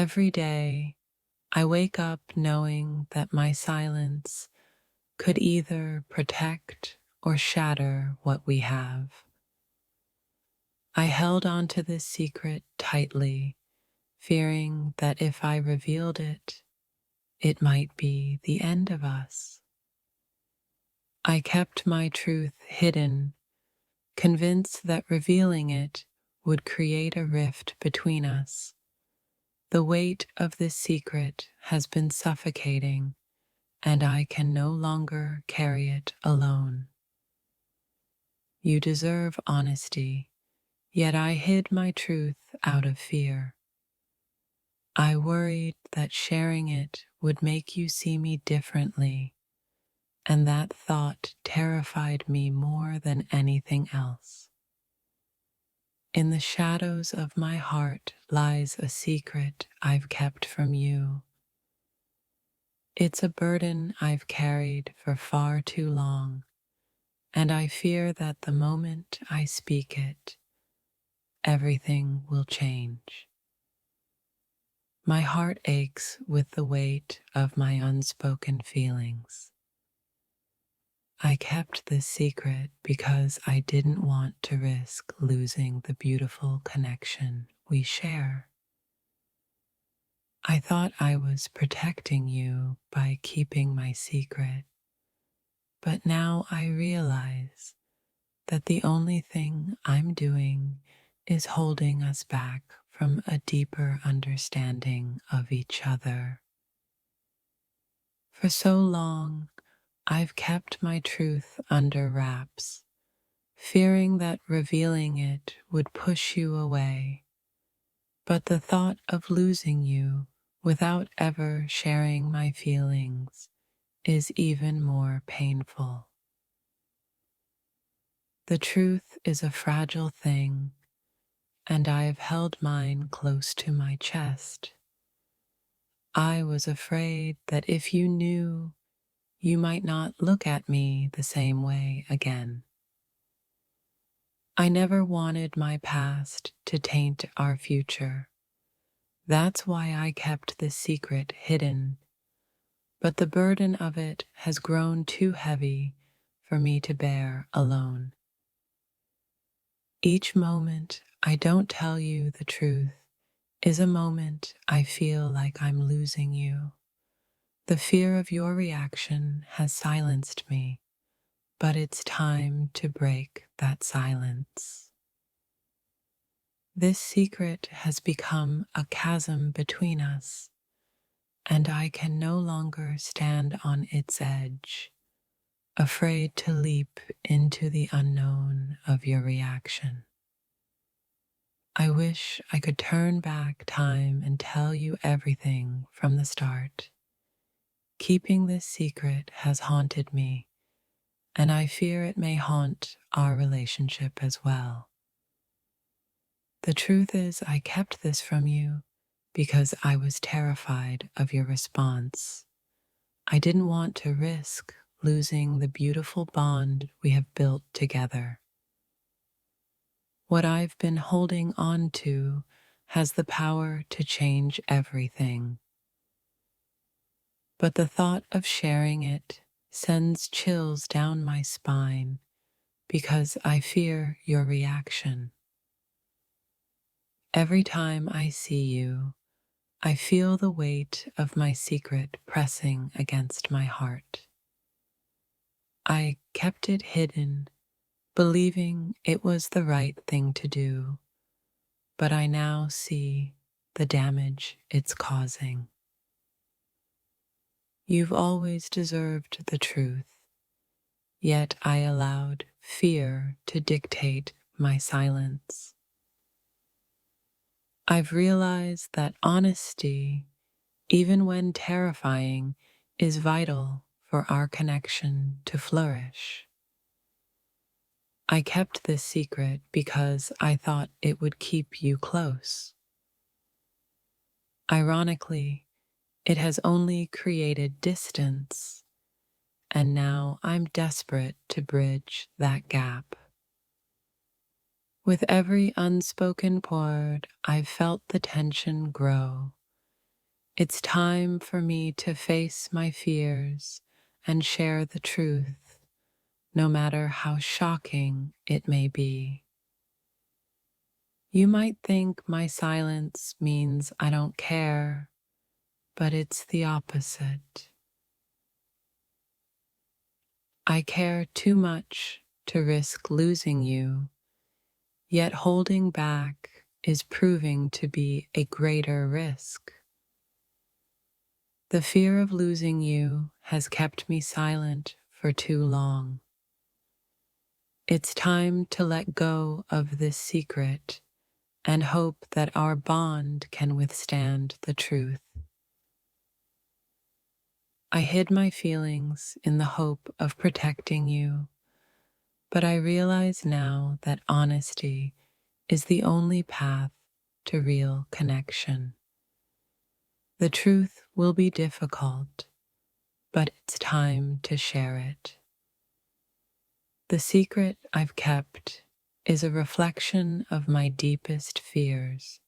Every day, I wake up knowing that my silence could either protect or shatter what we have. I held on to this secret tightly, fearing that if I revealed it, it might be the end of us. I kept my truth hidden, convinced that revealing it would create a rift between us. The weight of this secret has been suffocating, and I can no longer carry it alone. You deserve honesty, yet I hid my truth out of fear. I worried that sharing it would make you see me differently, and that thought terrified me more than anything else. In the shadows of my heart lies a secret I've kept from you. It's a burden I've carried for far too long, and I fear that the moment I speak it, everything will change. My heart aches with the weight of my unspoken feelings. I kept this secret because I didn't want to risk losing the beautiful connection we share. I thought I was protecting you by keeping my secret, but now I realize that the only thing I'm doing is holding us back from a deeper understanding of each other. For so long, I've kept my truth under wraps, fearing that revealing it would push you away. But the thought of losing you without ever sharing my feelings is even more painful. The truth is a fragile thing, and I have held mine close to my chest. I was afraid that if you knew, you might not look at me the same way again. I never wanted my past to taint our future. That's why I kept this secret hidden, but the burden of it has grown too heavy for me to bear alone. Each moment I don't tell you the truth is a moment I feel like I'm losing you. The fear of your reaction has silenced me, but it's time to break that silence. This secret has become a chasm between us, and I can no longer stand on its edge, afraid to leap into the unknown of your reaction. I wish I could turn back time and tell you everything from the start. Keeping this secret has haunted me, and I fear it may haunt our relationship as well. The truth is, I kept this from you because I was terrified of your response. I didn't want to risk losing the beautiful bond we have built together. What I've been holding on to has the power to change everything. But the thought of sharing it sends chills down my spine because I fear your reaction. Every time I see you, I feel the weight of my secret pressing against my heart. I kept it hidden, believing it was the right thing to do, but I now see the damage it's causing. You've always deserved the truth, yet I allowed fear to dictate my silence. I've realized that honesty, even when terrifying, is vital for our connection to flourish. I kept this secret because I thought it would keep you close. Ironically, it has only created distance, and now I'm desperate to bridge that gap. With every unspoken word, I've felt the tension grow, It's time for me to face my fears and share the truth, no matter how shocking it may be. You might think my silence means I don't care, but it's the opposite. I care too much to risk losing you, yet holding back is proving to be a greater risk. The fear of losing you has kept me silent for too long. It's time to let go of this secret and hope that our bond can withstand the truth. I hid my feelings in the hope of protecting you, but I realize now that honesty is the only path to real connection. The truth will be difficult, but it's time to share it. The secret I've kept is a reflection of my deepest fears.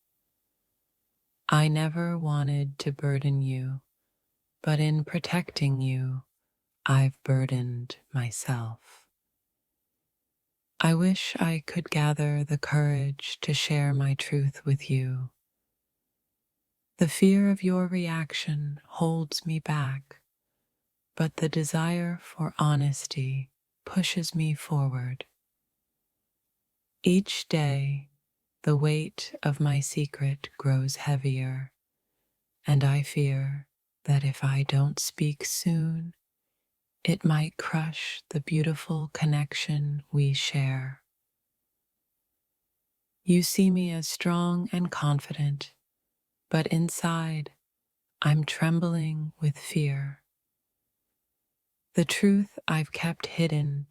I never wanted to burden you, but in protecting you, I've burdened myself. I wish I could gather the courage to share my truth with you. The fear of your reaction holds me back, but the desire for honesty pushes me forward. Each day, the weight of my secret grows heavier, and I fear that if I don't speak soon, it might crush the beautiful connection we share. You see me as strong and confident, but inside, I'm trembling with fear. The truth I've kept hidden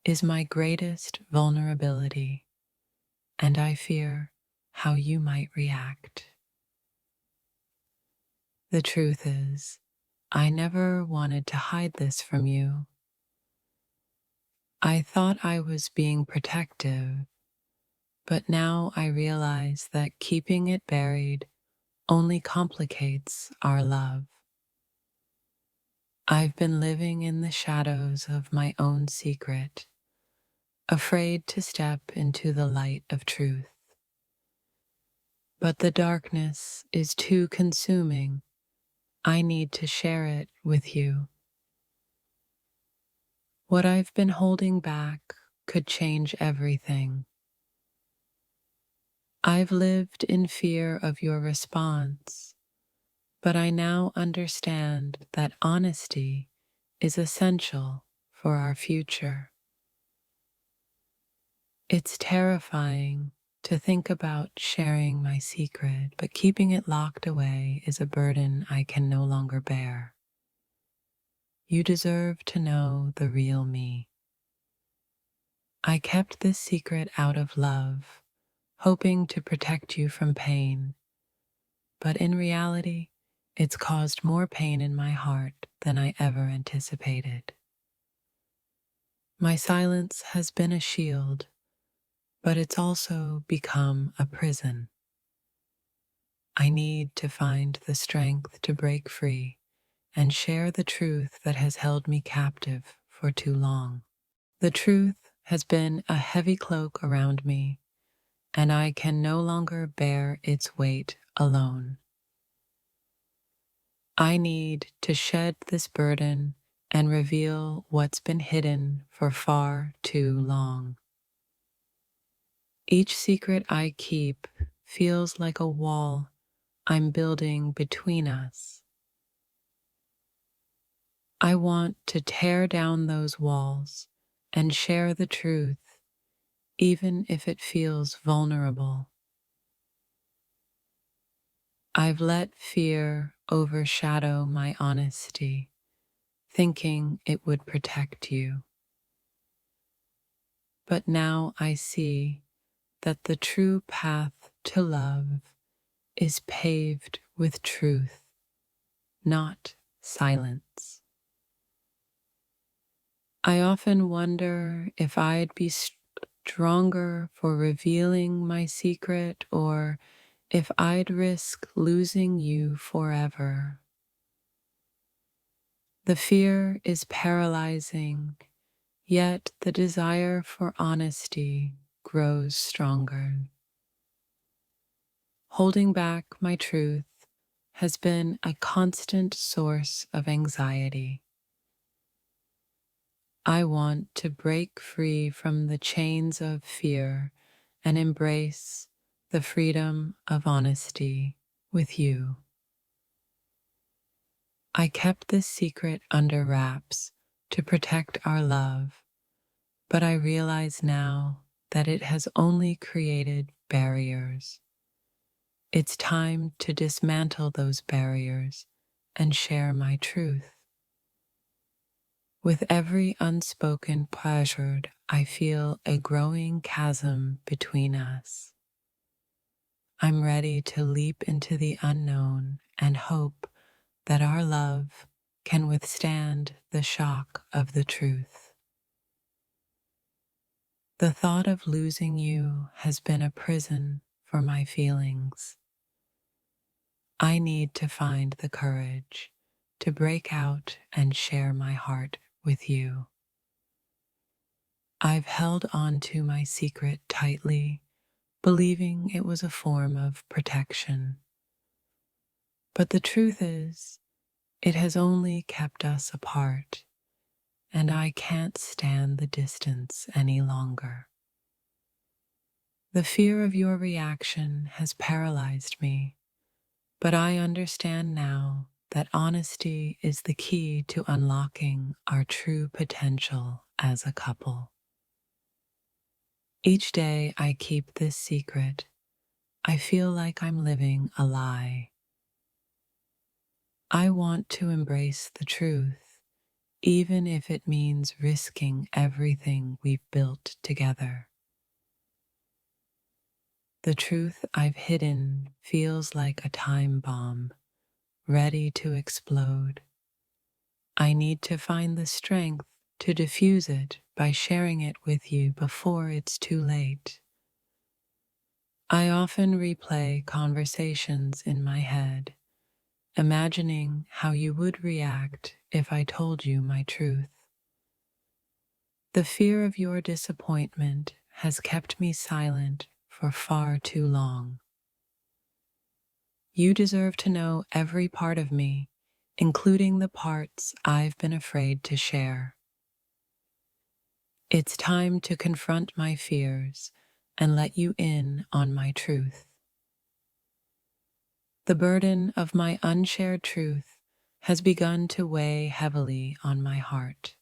is my greatest vulnerability, and I fear how you might react. The truth is, I never wanted to hide this from you. I thought I was being protective, but now I realize that keeping it buried only complicates our love. I've been living in the shadows of my own secret, afraid to step into the light of truth. But the darkness is too consuming. I need to share it with you. What I've been holding back could change everything. I've lived in fear of your response, but I now understand that honesty is essential for our future. It's terrifying to think about sharing my secret, but keeping it locked away is a burden I can no longer bear. You deserve to know the real me. I kept this secret out of love, hoping to protect you from pain, but in reality, it's caused more pain in my heart than I ever anticipated. My silence has been a shield, but it's also become a prison. I need to find the strength to break free and share the truth that has held me captive for too long. The truth has been a heavy cloak around me, and I can no longer bear its weight alone. I need to shed this burden and reveal what's been hidden for far too long. Each secret I keep feels like a wall I'm building between us. I want to tear down those walls and share the truth, even if it feels vulnerable. I've let fear overshadow my honesty, thinking it would protect you. But now I see that the true path to love is paved with truth, not silence. I often wonder if I'd be stronger for revealing my secret or if I'd risk losing you forever. The fear is paralyzing, yet the desire for honesty grows stronger. Holding back my truth has been a constant source of anxiety. I want to break free from the chains of fear and embrace the freedom of honesty with you. I kept this secret under wraps to protect our love, but I realize now that it has only created barriers. It's time to dismantle those barriers and share my truth. With every unspoken pleasure, I feel a growing chasm between us. I'm ready to leap into the unknown and hope that our love can withstand the shock of the truth. The thought of losing you has been a prison for my feelings. I need to find the courage to break out and share my heart with you. I've held on to my secret tightly, believing it was a form of protection. But the truth is, it has only kept us apart, and I can't stand the distance any longer. The fear of your reaction has paralyzed me, but I understand now that honesty is the key to unlocking our true potential as a couple. Each day I keep this secret, I feel like I'm living a lie. I want to embrace the truth, even if it means risking everything we've built together. The truth I've hidden feels like a time bomb, ready to explode. I need to find the strength to diffuse it by sharing it with you before it's too late. I often replay conversations in my head, imagining how you would react if I told you my truth. The fear of your disappointment has kept me silent for far too long. You deserve to know every part of me, including the parts I've been afraid to share. It's time to confront my fears and let you in on my truth. The burden of my unshared truth has begun to weigh heavily on my heart.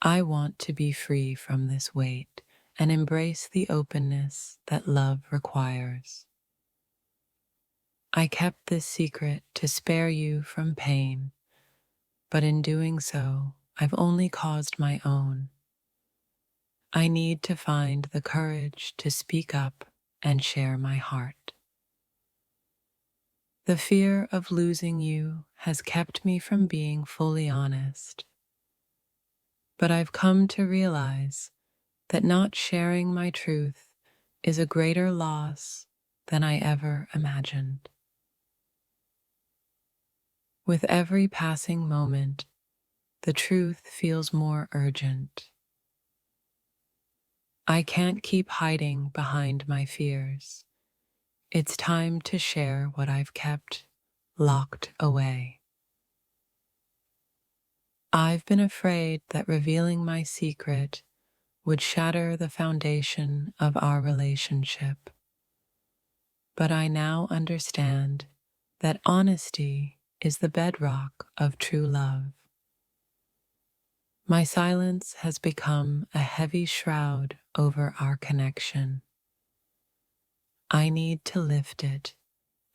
I want to be free from this weight and embrace the openness that love requires. I kept this secret to spare you from pain, but in doing so, I've only caused my own. I need to find the courage to speak up and share my heart. The fear of losing you has kept me from being fully honest, but I've come to realize that not sharing my truth is a greater loss than I ever imagined. With every passing moment, the truth feels more urgent. I can't keep hiding behind my fears. It's time to share what I've kept locked away. I've been afraid that revealing my secret would shatter the foundation of our relationship. But I now understand that honesty is the bedrock of true love. My silence has become a heavy shroud over our connection. I need to lift it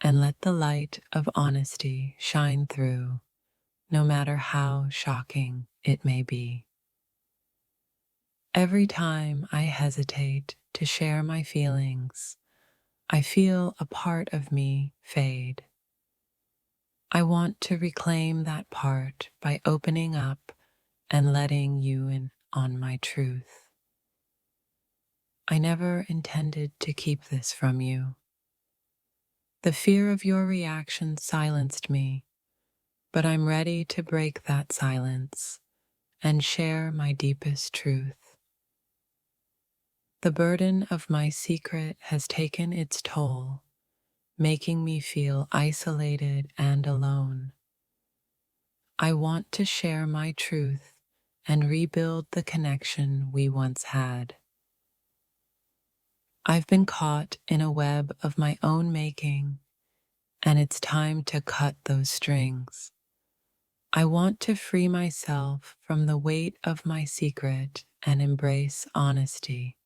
and let the light of honesty shine through, no matter how shocking it may be. Every time I hesitate to share my feelings, I feel a part of me fade. I want to reclaim that part by opening up and letting you in on my truth. I never intended to keep this from you. The fear of your reaction silenced me, but I'm ready to break that silence and share my deepest truth. The burden of my secret has taken its toll, making me feel isolated and alone. I want to share my truth and rebuild the connection we once had. I've been caught in a web of my own making, and it's time to cut those strings. I want to free myself from the weight of my secret and embrace honesty.